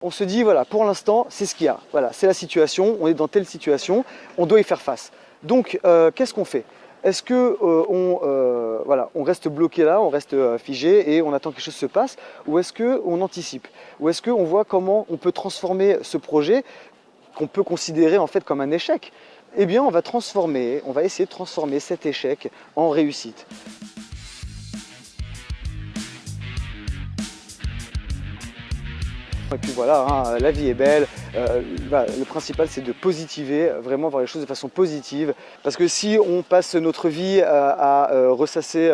On se dit, voilà, pour l'instant, c'est ce qu'il y a. Voilà, c'est la situation, on est dans telle situation, on doit y faire face. Donc, qu'est-ce qu'on fait? Est-ce que voilà, on reste bloqué là, on reste figé et on attend que quelque chose se passe? Ou est-ce qu'on anticipe? Ou est-ce qu'on voit comment on peut transformer ce projet qu'on peut considérer en fait comme un échec? Eh bien, on va essayer de transformer cet échec en réussite. Et puis voilà, hein, la vie est belle. Le principal, c'est de positiver, vraiment voir les choses de façon positive. Parce que si on passe notre vie à ressasser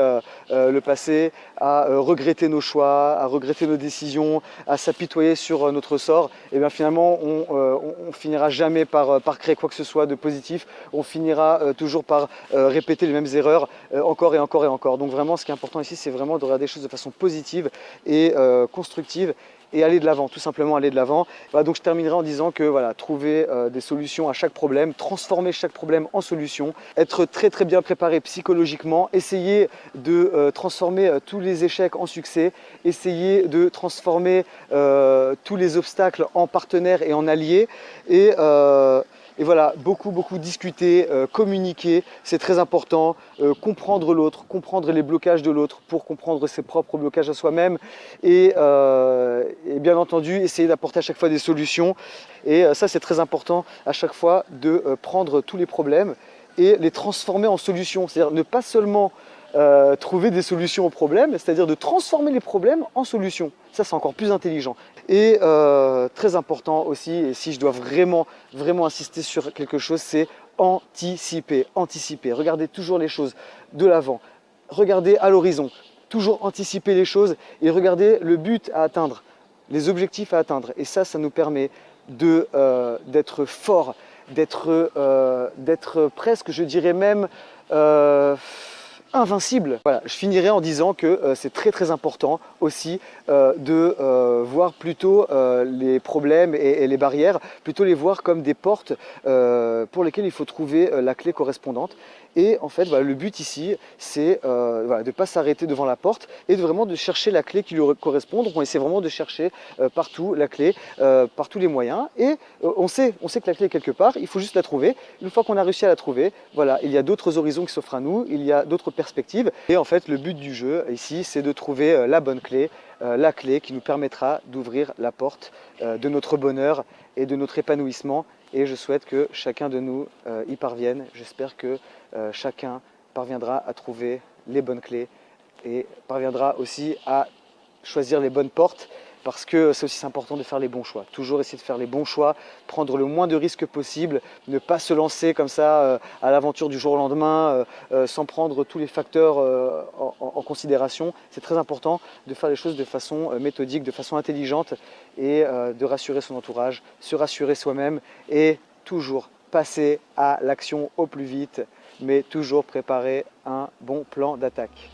le passé, à regretter nos choix, à regretter nos décisions, à s'apitoyer sur notre sort, et bien finalement, on finira jamais par créer quoi que ce soit de positif. On finira toujours par répéter les mêmes erreurs encore et encore et encore. Donc vraiment, ce qui est important ici, c'est vraiment de regarder les choses de façon positive et constructive, et aller de l'avant, tout simplement aller de l'avant. Voilà, donc je terminerai en disant que voilà, trouver des solutions à chaque problème, transformer chaque problème en solution, être très très bien préparé psychologiquement, essayer de transformer tous les échecs en succès, essayer de transformer tous les obstacles en partenaires et en alliés, et voilà, beaucoup discuter, communiquer, c'est très important, comprendre l'autre, comprendre les blocages de l'autre pour comprendre ses propres blocages à soi-même, et bien entendu essayer d'apporter à chaque fois des solutions. Et ça, c'est très important à chaque fois de prendre tous les problèmes et les transformer en solutions, c'est-à-dire ne pas seulement trouver des solutions aux problèmes, c'est-à-dire de transformer les problèmes en solutions. Ça, c'est encore plus intelligent. Et très important aussi, et si je dois vraiment insister sur quelque chose, c'est anticiper. Anticiper. Regardez toujours les choses de l'avant. Regardez à l'horizon. Toujours anticiper les choses et regarder le but à atteindre, les objectifs à atteindre. Et ça nous permet d'être fort, d'être presque, je dirais même, invincible. Voilà, je finirai en disant que c'est très important aussi de voir plutôt les problèmes et les barrières, plutôt les voir comme des portes pour lesquelles il faut trouver la clé correspondante. Et en fait, voilà, le but ici, c'est voilà, de ne pas s'arrêter devant la porte et vraiment de chercher la clé qui lui correspond. Donc on essaie vraiment de chercher partout la clé, par tous les moyens. Et on sait que la clé est quelque part, il faut juste la trouver. Une fois qu'on a réussi à la trouver, voilà, il y a d'autres horizons qui s'offrent à nous, il y a d'autres perspectives. Et en fait, le but du jeu ici, c'est de trouver la bonne clé, la clé qui nous permettra d'ouvrir la porte de notre bonheur et de notre épanouissement. Et je souhaite que chacun de nous y parvienne. J'espère que chacun parviendra à trouver les bonnes clés et parviendra aussi à choisir les bonnes portes, parce que c'est aussi important de faire les bons choix. Toujours essayer de faire les bons choix, prendre le moins de risques possible, ne pas se lancer comme ça à l'aventure du jour au lendemain, sans prendre tous les facteurs en considération. C'est très important de faire les choses de façon méthodique, de façon intelligente, et de rassurer son entourage, se rassurer soi-même, et toujours passer à l'action au plus vite, mais toujours préparer un bon plan d'attaque.